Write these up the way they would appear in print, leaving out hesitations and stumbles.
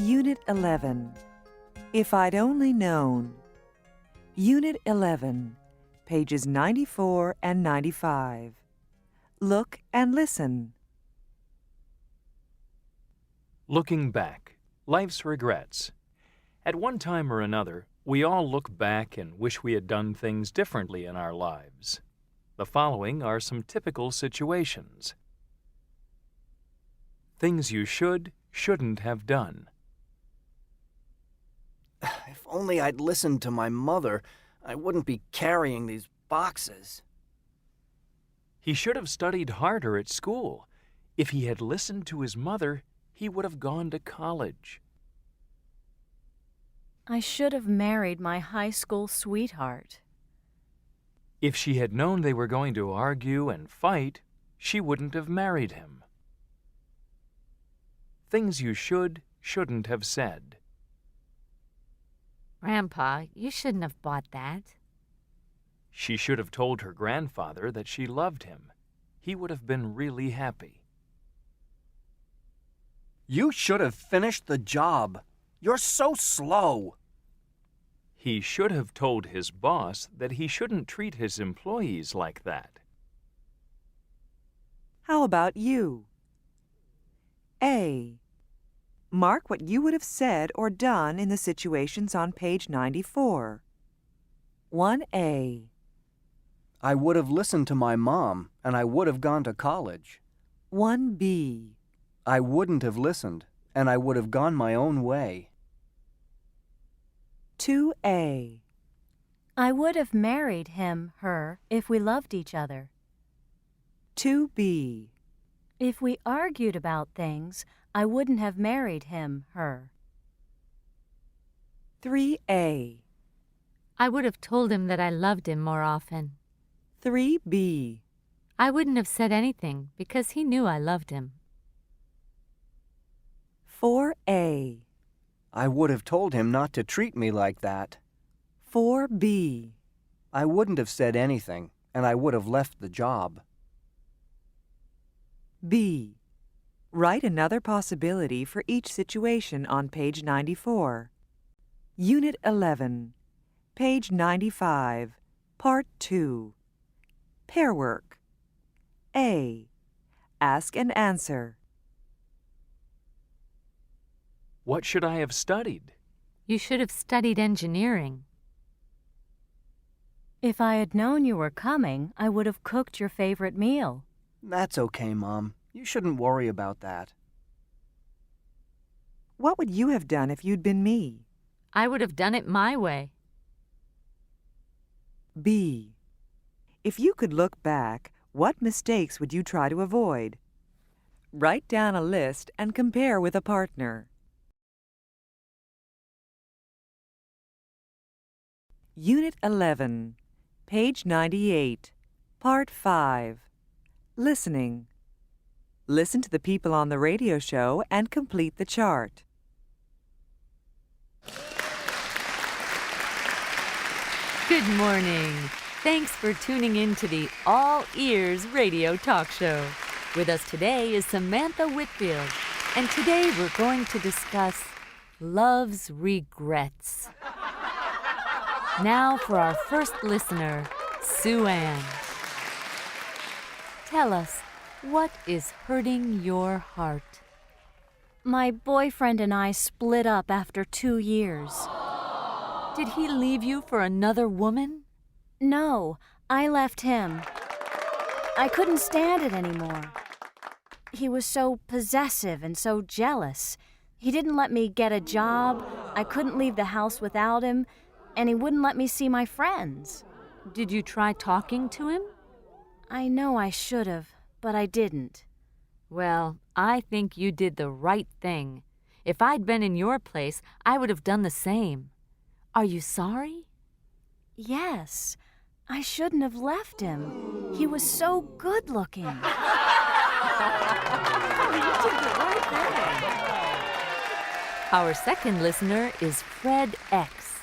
Unit 11. If I'd Only Known. Unit 11, pages 94 and 95. Look and listen. Looking back, life's regrets. At one time or another, we all look back and wish we had done things differently in our lives. The following are some typical situations. Things you shouldn't have done. If only I'd listened to my mother, I wouldn't be carrying these boxes. He should have studied harder at school. If he had listened to his mother, he would have gone to college. I should have married my high school sweetheart. If she had known they were going to argue and fight, she wouldn't have married him. Things you shouldn't have said. Grandpa, you shouldn't have bought that. She should have told her grandfather that she loved him. He would have been really happy. You should have finished the job. You're so slow. He should have told his boss that he shouldn't treat his employees like that. How about you? A. Mark what you would have said or done in the situations on page 94. 1A. I would have listened to my mom, and I would have gone to college. 1B. I wouldn't have listened, and I would have gone my own way. 2A. I would have married him, her, if we loved each other. 2B. If we argued about things, I wouldn't have married him, her. 3A. I would have told him that I loved him more often. 3B. I wouldn't have said anything because he knew I loved him. 4A. I would have told him not to treat me like that. 4B. I wouldn't have said anything, and I would have left the job. B. Write another possibility for each situation on page 94. Unit 11, page 95, Part 2. Pair work. A. Ask and answer. What should I have studied? You should have studied engineering. If I had known you were coming, I would have cooked your favorite meal. That's okay, Mom. You shouldn't worry about that. What would you have done if you'd been me? I would have done it my way. B. If you could look back, what mistakes would you try to avoid? Write down a list and compare with a partner. Unit 11, page 98, Part 5. Listening. Listen to the people on the radio show and complete the chart. Good morning. Thanks for tuning in to the All Ears Radio Talk Show. With us today is Samantha Whitfield, and today we're going to discuss love's regrets. Now for our first listener, Sue Ann. Tell us, what is hurting your heart? My boyfriend and I split up after 2 years. Did he leave you for another woman? No, I left him. I couldn't stand it anymore. He was so possessive and so jealous. He didn't let me get a job, I couldn't leave the house without him, and he wouldn't let me see my friends. Did you try talking to him? I know I should have, but I didn't. Well, I think you did the right thing. If I'd been in your place, I would have done the same. Are you sorry? Yes, I shouldn't have left him. He was so good-looking. You did the right thing. Our second listener is Fred X.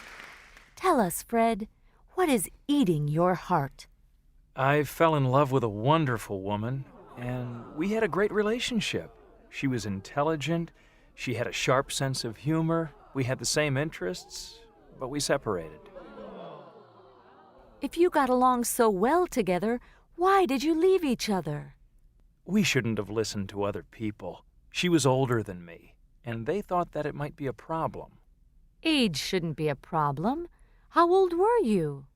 Tell us, Fred, what is eating your heart? I fell in love with a wonderful woman, and we had a great relationship. She was intelligent, She had a sharp sense of humor, we had the same interests, but we separated. If you got along so well together, why did you leave each other? We shouldn't have listened to other people. She was older than me, and they thought that it might be a problem. Age shouldn't be a problem. How old were you?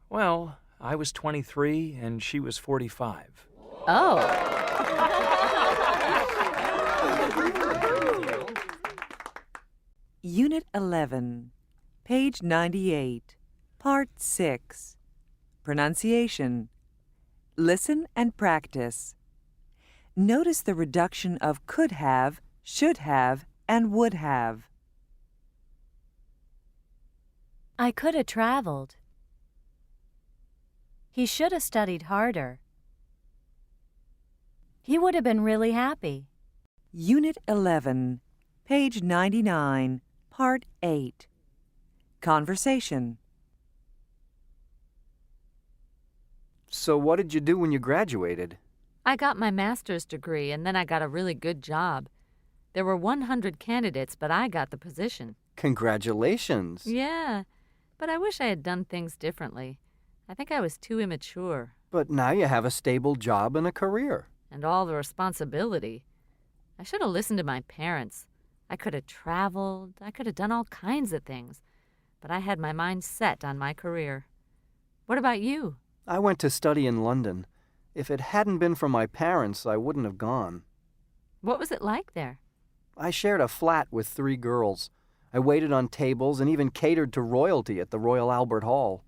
Well, I was 23 and she was 45. Oh. Unit 11, page 98, Part 6. Pronunciation. Listen and practice. Notice the reduction of could have, should have, and would have. I could have traveled. He should have studied harder. He would have been really happy. Unit 11, page 99, Part 8. Conversation. So what did you do when you graduated? I got my master's degree and then I got a really good job. There were 100 candidates, but I got the position. Congratulations. Yeah, but I wish I had done things differently. I think I was too immature. But now you have a stable job and a career. And all the responsibility. I should have listened to my parents. I could have traveled. I could have done all kinds of things. But I had my mind set on my career. What about you? I went to study in London. If it hadn't been for my parents, I wouldn't have gone. What was it like there? I shared a flat with 3 girls. I waited on tables and even catered to royalty at the Royal Albert Hall.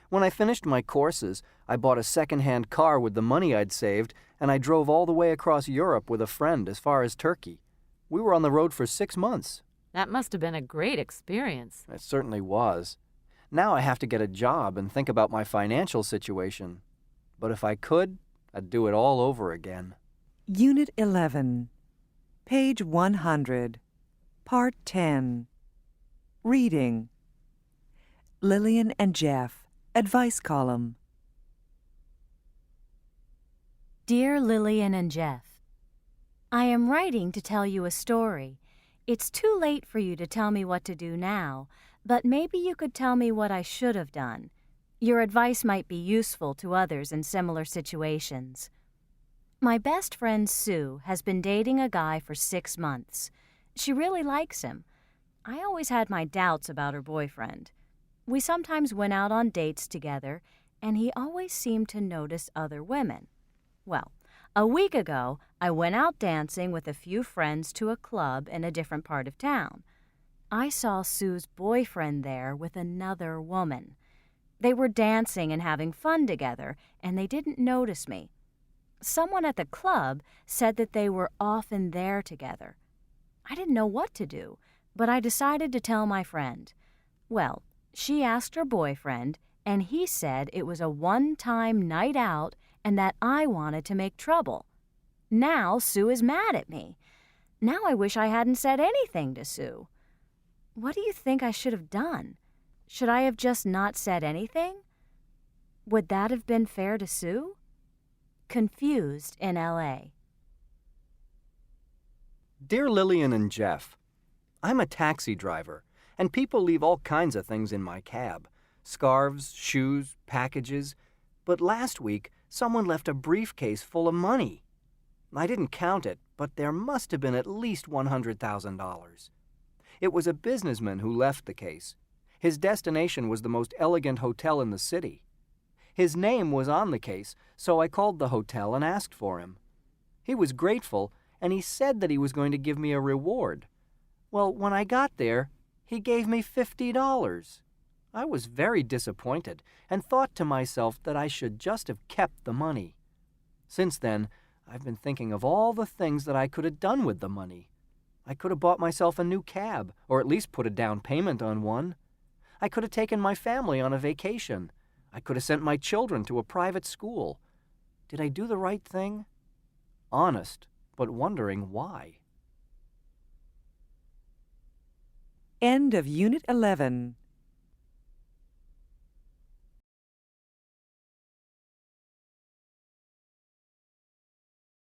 When I finished my courses, I bought a second-hand car with the money I'd saved, and I drove all the way across Europe with a friend as far as Turkey. We were on the road for 6 months. That must have been a great experience. It certainly was. Now I have to get a job and think about my financial situation. But if I could, I'd do it all over again. Unit 11, page 100, Part 10. Reading. Lillian and Jeff, Advice Column. Dear Lillian and Jeff, I am writing to tell you a story. It's too late for you to tell me what to do now, but maybe you could tell me what I should have done. Your advice might be useful to others in similar situations. My best friend Sue has been dating a guy for 6 months. She really likes him. I always had my doubts about her boyfriend. We sometimes went out on dates together, and he always seemed to notice other women. Well, a week ago, I went out dancing with a few friends to a club in a different part of town. I saw Sue's boyfriend there with another woman. They were dancing and having fun together, and they didn't notice me. Someone at the club said that they were often there together. I didn't know what to do, but I decided to tell my friend. Well, she asked her boyfriend, and he said it was a one-time night out and that I wanted to make trouble. Now Sue is mad at me. Now I wish I hadn't said anything to Sue. What do you think I should have done? Should I have just not said anything? Would that have been fair to Sue? Confused in L.A. Dear Lillian and Jeff, I'm a taxi driver, and people leave all kinds of things in my cab. Scarves, shoes, packages. But last week, someone left a briefcase full of money. I didn't count it, but there must have been at least $100,000. It was a businessman who left the case. His destination was the most elegant hotel in the city. His name was on the case, so I called the hotel and asked for him. He was grateful, and he said that he was going to give me a reward. Well, when I got there, he gave me $50. I was very disappointed and thought to myself that I should just have kept the money. Since then, I've been thinking of all the things that I could have done with the money. I could have bought myself a new cab, or at least put a down payment on one. I could have taken my family on a vacation. I could have sent my children to a private school. Did I do the right thing? Honest, but wondering why. End of Unit 11.